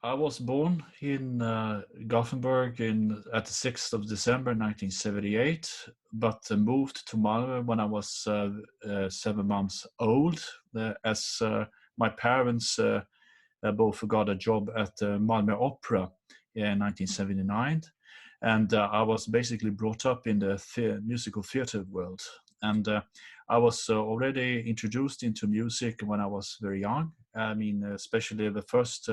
I was born in Gothenburg at the 6th of December 1978, but moved to Malmö when I was 7 months old, as my parents both got a job at Malmö Opera in 1979. And I was basically brought up in the musical theater world. And I was already introduced into music when I was very young. I mean, especially the first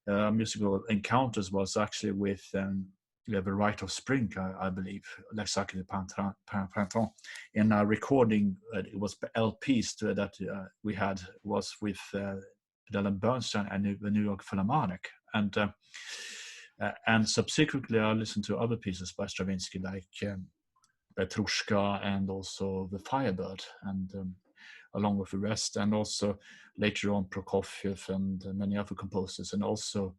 musical encounters was actually with The Rite of Spring, I believe, Le Sacre de Printemps. In a recording, it was LPs that we had, was with Bernstein and the New York Philharmonic. And subsequently, I listened to other pieces by Stravinsky, like Petrushka and also The Firebird, and along with the rest, and also later on Prokofiev and many other composers, and also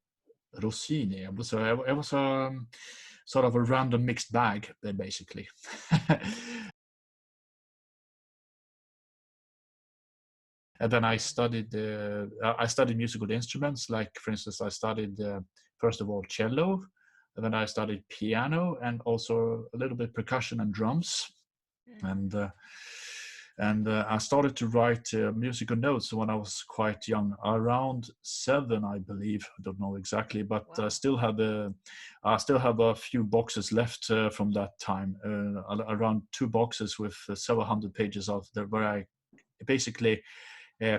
Rossini. It was sort of a random mixed bag, basically. And then I studied musical instruments. Like, for instance, I studied first of all cello, and then I studied piano, and also a little bit percussion and drums. And I started to write musical notes when I was quite young, around 7, I believe. I don't know exactly, but wow. I still have a few boxes left from that time. Around 2 boxes with several hundred pages of there, where I basically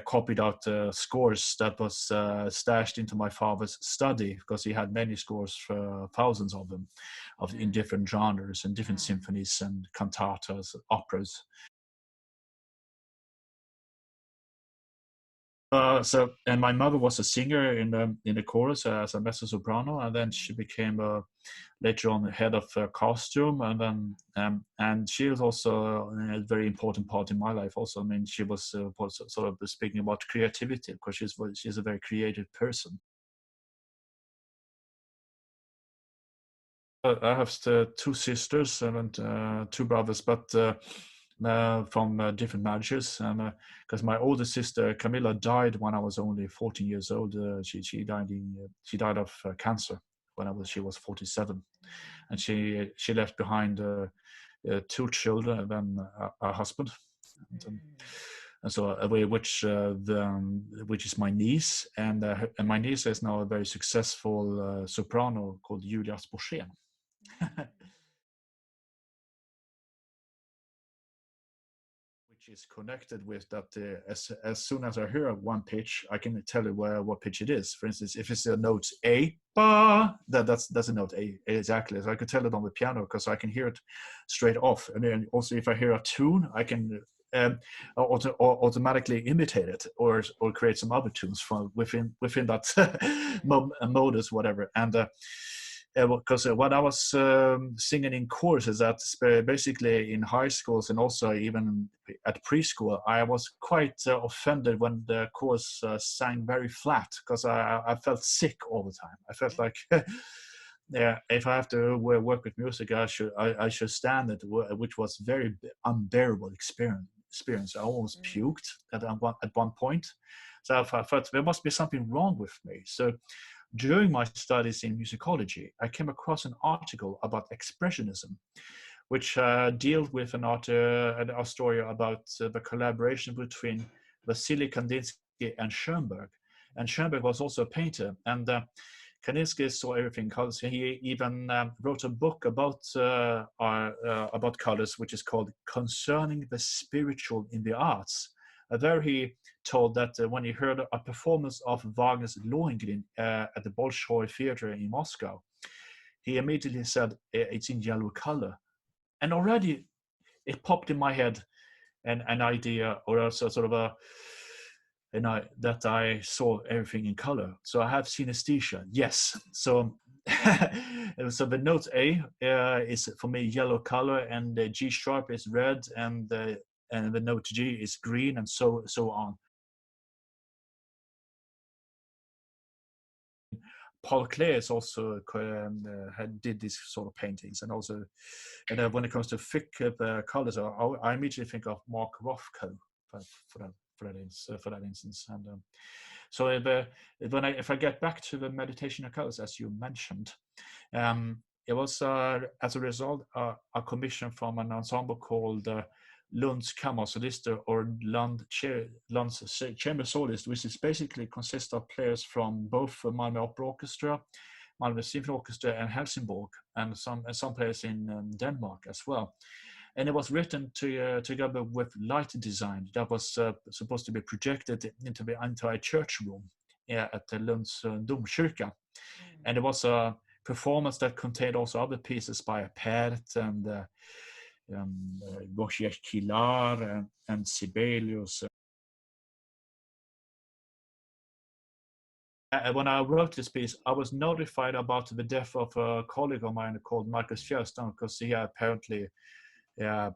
copied out scores that was stashed into my father's study, because he had many scores, for thousands of them, in different genres and different symphonies and cantatas, operas. And my mother was a singer in the chorus as a mezzo soprano, and then she became later on head of costume, and then and she was also a very important part in my life. Also, I mean, she was sort of speaking about creativity, because she's a very creative person. I have 2 sisters and 2 brothers, but from different marriages. Because my older sister Camilla died when I was only 14 years old. She died of cancer when she was 47, and she left behind 2 children and then a husband. And so which is my niece, and my niece is now a very successful soprano called Julia Sporsén. Which is connected with that. As soon as I hear one pitch, I can tell you what pitch it is. For instance, if it's a note A, ba, that's a note A exactly. So I could tell it on the piano because I can hear it straight off. And then also, if I hear a tune, I can automatically imitate it, or create some other tunes from within that modus, whatever. And because when I was singing in choruses, that's basically in high schools and also even at preschool, I was quite offended when the chorus sang very flat, because I felt sick all the time. I felt like yeah, if I have to work with music, I should stand it, which was very unbearable experience. I almost puked at one point. So I thought there must be something wrong with me. So during my studies in musicology, I came across an article about expressionism, which dealt with a story about the collaboration between Vasily Kandinsky and Schoenberg. And Schoenberg was also a painter, and Kandinsky saw everything colors. He even wrote a book about colors, which is called "Concerning the Spiritual in the Arts." There he told that when he heard a performance of Wagner's Lohengrin at the Bolshoi Theater in Moscow, he immediately said, "It's in yellow color." And already it popped in my head an idea, or also sort of that I saw everything in color. So I have synesthesia, yes. So so the note A is for me yellow color, and the G sharp is red, and the note G is green, and so on. Paul Klee is also did these sort of paintings, and also, and when it comes to thick colors, I immediately think of Mark Rothko for that instance. And So if I get back to the meditation accounts, as you mentioned, it was as a result a commission from an ensemble called Lunds Kammarsolist or Lunds Chamber Solist, which is basically consists of players from both Malmö Opera Orchestra, Malmö Symphony Orchestra, and Helsingborg, and some players in Denmark as well. And it was written together with light design that was supposed to be projected into the entire church room at the Lunds Domkyrka. And it was a performance that contained also other pieces by Pärt and Wojciech Kilar and Sibelius. When I wrote this piece, I was notified about the death of a colleague of mine called Marcus Fjellström, because he apparently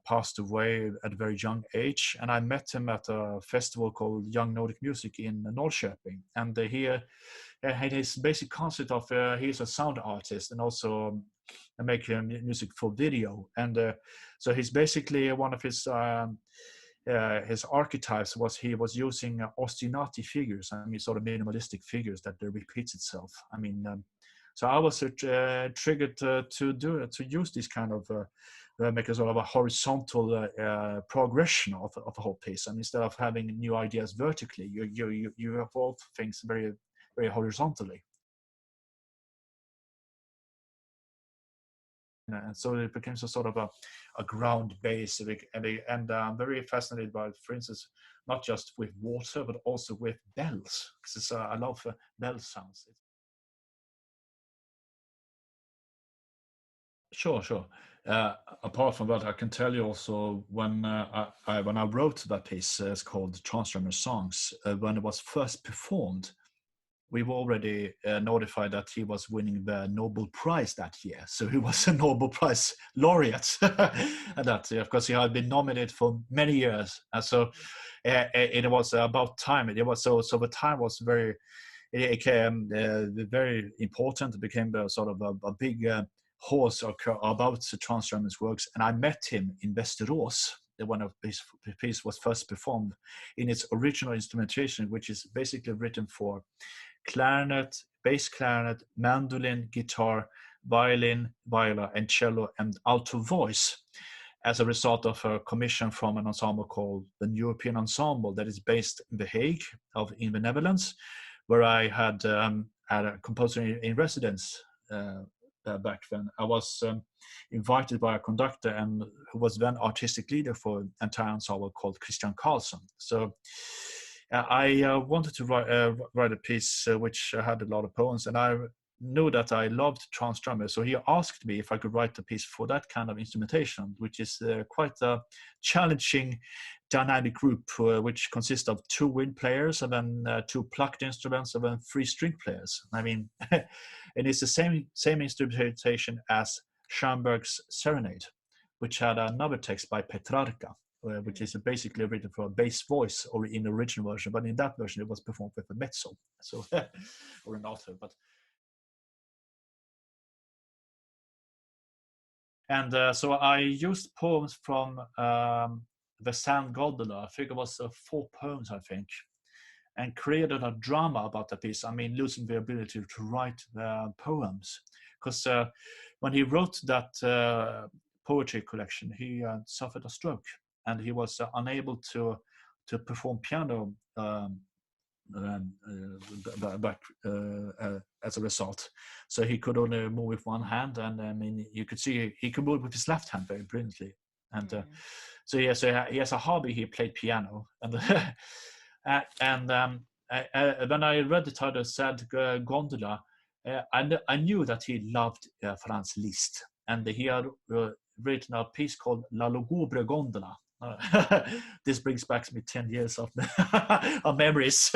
passed away at a very young age. And I met him at a festival called Young Nordic Music in Norrköping. And he had his basic concept of he's a sound artist and also making music for video. And so he's basically one of his archetypes was he was using ostinati figures. I mean, sort of minimalistic figures that repeats itself. I mean, so I was triggered to use this kind of make a sort of a horizontal progression of the whole piece, and instead of having new ideas vertically, you evolve things very very horizontally. And so it became a sort of a ground base, and I'm very fascinated by, for instance, not just with water but also with bells, because I love bell sounds. Sure, sure. Apart from that, I can tell you also when when I wrote that piece, it's called Transformer Songs. When it was first performed, we were already notified that he was winning the Nobel Prize that year. So he was a Nobel Prize laureate, and that of course he had been nominated for many years. And so it was about time. It was so the time was very. It became very important. It became sort of a big horse about Tranströmer's works, and I met him in Västerås. One of his pieces was first performed in its original instrumentation, which is basically written for clarinet, bass clarinet, mandolin, guitar, violin, viola, and cello, and alto voice, as a result of a commission from an ensemble called the European Ensemble that is based in The Hague in the Netherlands, where I had a composer in residence back then. I was invited by a conductor and who was then artistic leader for an entire ensemble called Christian Karlsson. So I wanted to write a piece which had a lot of poems, and I knew that I loved Tranströmer, so he asked me if I could write a piece for that kind of instrumentation, which is quite a challenging dynamic group, which consists of 2 wind players and then 2 plucked instruments and then 3 string players. I mean, and it's the same instrumentation as Schoenberg's Serenade, which had another text by Petrarca, which is basically written for a bass voice, or in the original version, but in that version it was performed with a mezzo, so or an alto. But and so I used poems from the Sand Gondola. I think it was 4 poems, I think, and created a drama about the piece. I mean, losing the ability to write poems, because when he wrote that poetry collection, he suffered a stroke, and he was unable to perform piano back as a result. So he could only move with one hand, and I mean, you could see he could move with his left hand very brilliantly. And so he has a hobby. He played piano, and and when I read the title "Sad Gondola," I knew that he loved Franz Liszt, and he had written a piece called "La Lugubre Gondola." This brings back me 10 years of, of memories.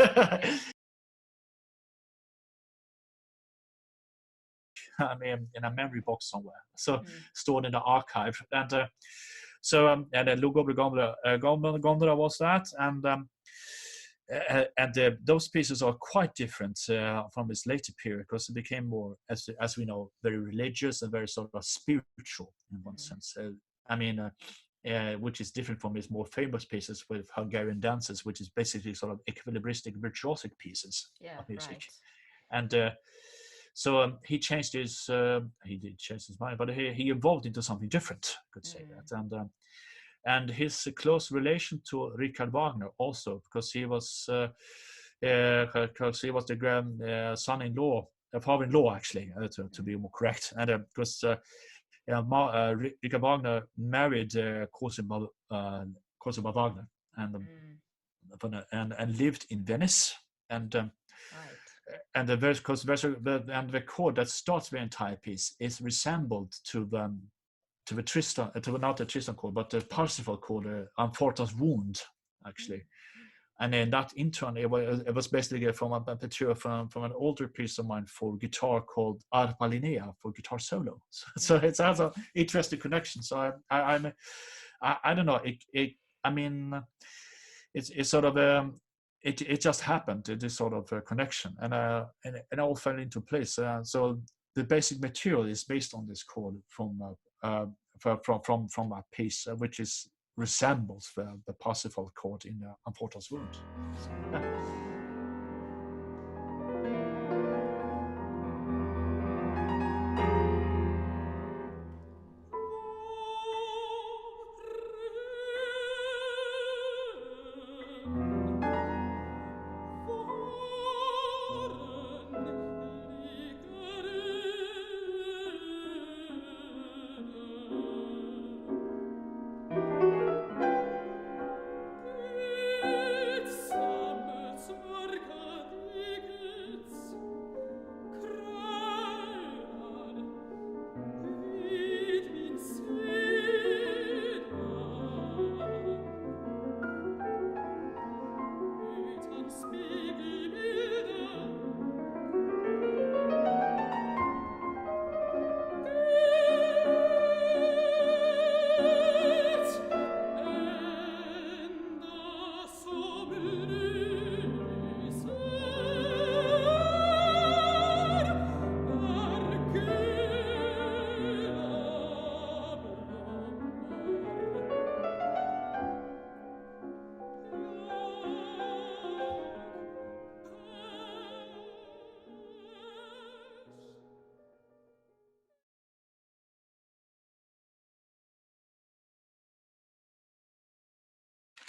I mean, in a memory box somewhere, so stored in the archive. And and Lugubre Gondola was that, and those pieces are quite different from his later period, because it became more, as we know, very religious and very sort of spiritual in one sense. I mean, which is different from his more famous pieces with Hungarian dances, which is basically sort of equilibristic, virtuosic pieces of music. Right. And so he did change his mind, but he evolved into something different, I could say Mm. that. And his close relation to Richard Wagner also, because he was the son-in-law, father-in-law actually, to be more correct, and because Richard Wagner married Cosima Wagner, and Mm. lived in Venice, and Right. and the verse, because the chord that starts the entire piece is resembled to the Tristan, to not the Tristan chord, but the Parsifal chord, Amfortas wound, actually. And then that in turn, it was basically from a material from an older piece of mine for guitar called Arpa Linea for guitar solo. So Mm. it has an interesting connection. So I don't know. I mean, it's sort of it just happened. This sort of connection, and it all fell into place. So the basic material is based on this chord from that piece, which is resembles the Parsifal chord in Amfortas wound. So, yeah.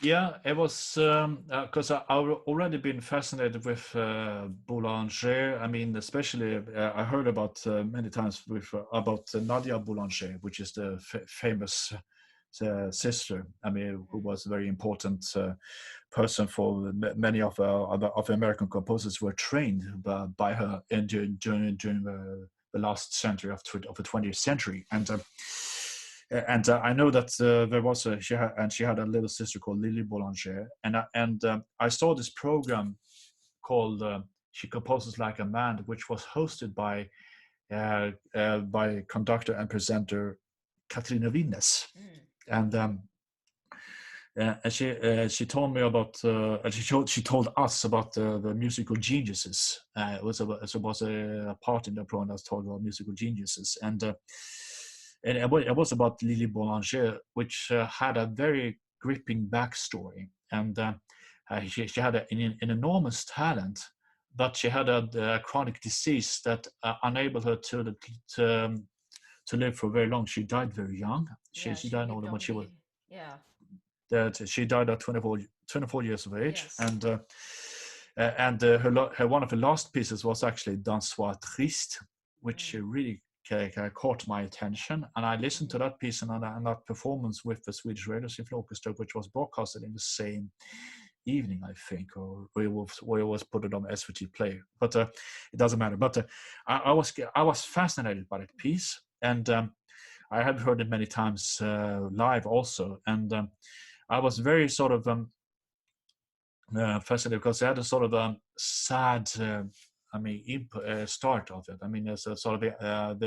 Yeah, it was because I've already been fascinated with Boulanger. I mean, especially I heard about many times with about Nadia Boulanger, which is the famous sister. I mean, who was a very important person for many of American composers were trained by her during the last century of the 20th century, and I know that there was she had a little sister called Lily Boulanger, and I saw this program called She Composes Like a Man, which was hosted by conductor and presenter Katrina Winnes, Mm. and she told me about and she told us about the musical geniuses. It was a part in the program that was told about musical geniuses, and it was about Lily Boulanger, which had a very gripping backstory, and she had an enormous talent, but she had a chronic disease that enabled her to to live for very long. She died very young. Yeah, She she died lived only when she was only. Yeah. that she died at 24 years of age, Yes. her one of her last pieces was actually Dansoir Triste, which Mm. really caught my attention, and I listened to Mm. that piece and that performance with the Swedish Radio Symphony Orchestra, which was broadcasted in the same evening, I think, or we always put it on SVT Play, but it doesn't matter. But I was fascinated by that piece, and I have heard it many times live also, and I was very sort of fascinated because it had a sort of sad, I mean, start of it. I mean, it's a sort of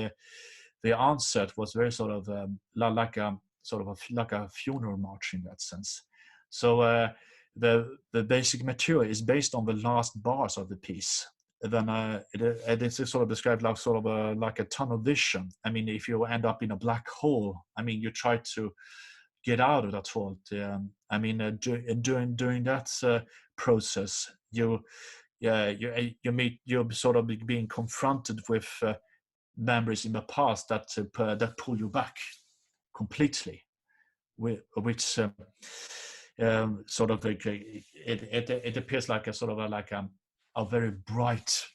the onset was very sort of like a sort of like a funeral march in that sense. So the basic material is based on the last bars of the piece. Then it is sort of described like sort of like a tunnel vision. I mean, if you end up in a black hole, I mean, you try to get out of that fault. I mean, during that process, you're sort of being confronted with memories in the past that pull you back completely, which sort of like it appears like a sort of a very bright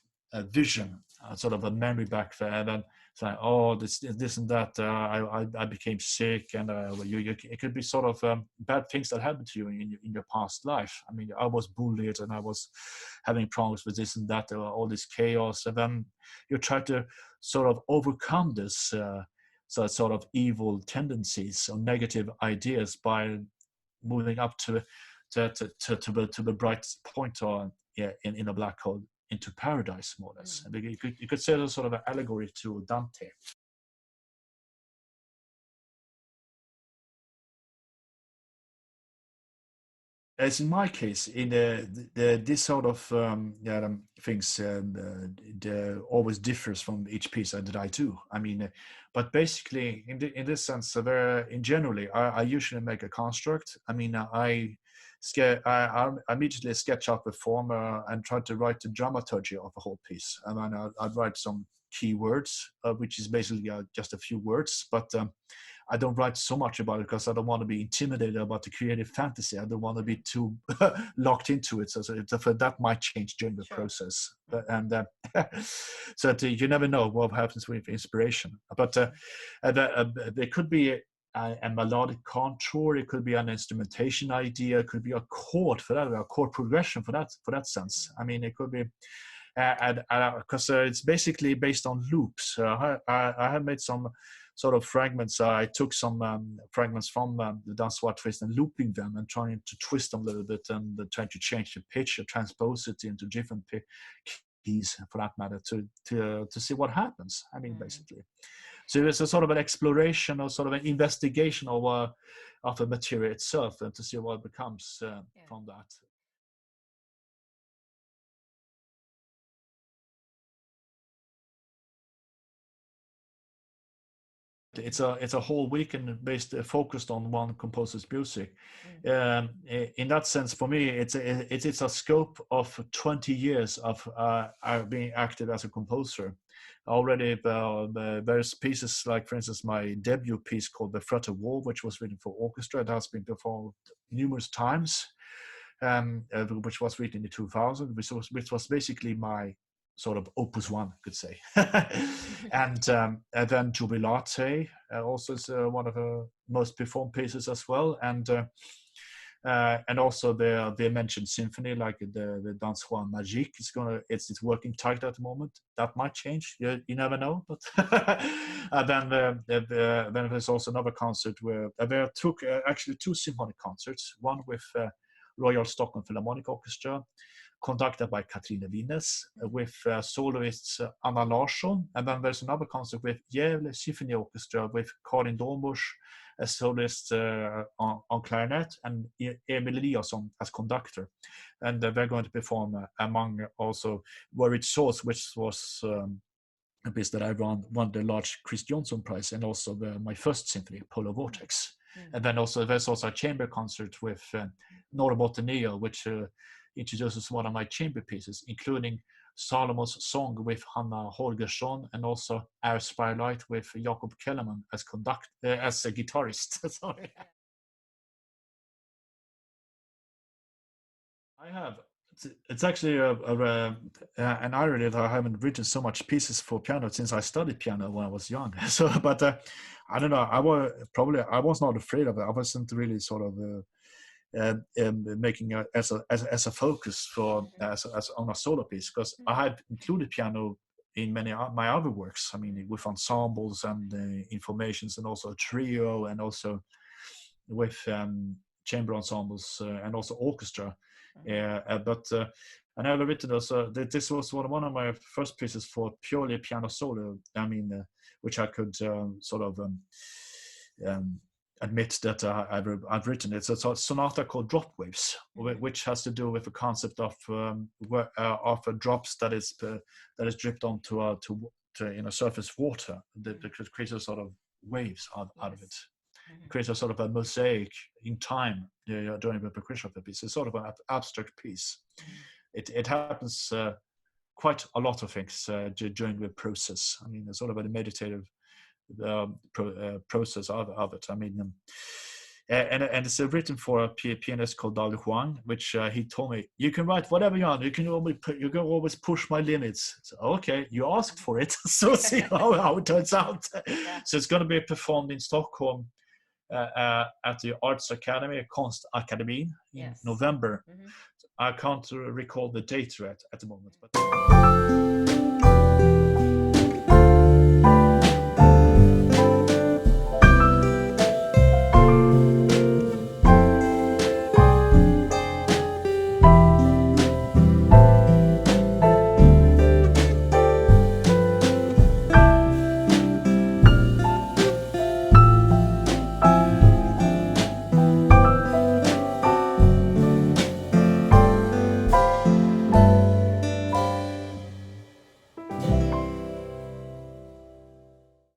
vision, sort of a memory back there, and then it's like, oh, this and that. I became sick, and it could be sort of bad things that happened to you in your past life. I mean, I was bullied, and I was having problems with this and that, all this chaos, and then you try to sort of overcome this. So sort of evil tendencies or negative ideas by moving up to the bright point, or in a black hole, into paradise, more or less. You could say it's sort of an allegory to Dante. As in my case, in this sort of things always differs from each piece that I do. I mean, but basically, in this sense, in generally, I usually make a construct. I mean, I immediately sketch out the form and try to write the dramaturgy of the whole piece. And then I'd write some keywords, which is basically just a few words, but I don't write so much about it because I don't want to be intimidated about the creative fantasy. I don't want to be too locked into it. So that might change during the process. And so you never know what happens with inspiration. But there could be a melodic contour. It could be an instrumentation idea. It could be a chord for that, a chord progression for that sense. I mean, it could be. Because it's basically based on loops. I have made some sort of fragments. I took some fragments from the Dansoir twist and looping them and trying to twist them a little bit and trying to change the pitch or transpose it into different keys, for that matter, to see what happens. I mean, basically. So it's a sort of an exploration or sort of an investigation of the material itself, and to see what becomes from that. It's a whole weekend based focused on one composer's music. In that sense, for me, it's a scope of 20 years of being active as a composer. Already, various pieces, like for instance, my debut piece called "The Fret of War," which was written for orchestra, it has been performed numerous times, which was written in 2000, which was basically my sort of opus one, could say. And then Jubilate also is one of the most performed pieces as well. And also the mentioned symphony, like the Dansoir Magique, it's working tight at the moment. That might change. You never know. But then there's also another concert where there took actually two symphonic concerts. One with Royal Stockholm Philharmonic Orchestra, conducted by Katrine Wines, with soloists Anna Larsson, and then there's another concert with Gävle Symphony Orchestra with Karin Dornbusch as soloist on clarinet, and Emil Eliasson as conductor. And they're going to perform among also Where It Soars, which was a piece that I won the large Chris Johnson Prize, and also my first symphony, Polar Vortex. And then there's also a chamber concert with Norrbotten, which introduces one of my chamber pieces, including Salomon's Song with Hanna Holgersson, and also Air Spirelight with Jakob Kellerman as a guitarist. Sorry. I have. It's actually an irony that I haven't written so much pieces for piano since I studied piano when I was young. So, but I don't know. I was not afraid of it. I wasn't really sort of making it as a focus for as on a solo piece, because I had included piano in many of my other works. I mean, with ensembles and informations, and also a trio, and also with chamber ensembles and also orchestra. But I never written also. This was one of my first pieces for purely piano solo. I mean, which I could sort of admit that I've written. It's a sonata called Drop Waves, which has to do with the concept of drops that is dripped onto surface water that creates a sort of waves out of it. creates a sort of a mosaic in time during the progression of the piece. It's sort of an abstract piece. It happens quite a lot of things during the process. I mean, it's sort of a meditative process of it. I mean, and it's written for a pianist called Dali Huang, which he told me, you can write whatever you want. You can always push my limits. So, okay, you asked for it, so see how it turns out. Yeah. So it's going to be performed in Stockholm at the Arts Academy, Konstakademin, in November. I can't recall the date at the moment, but.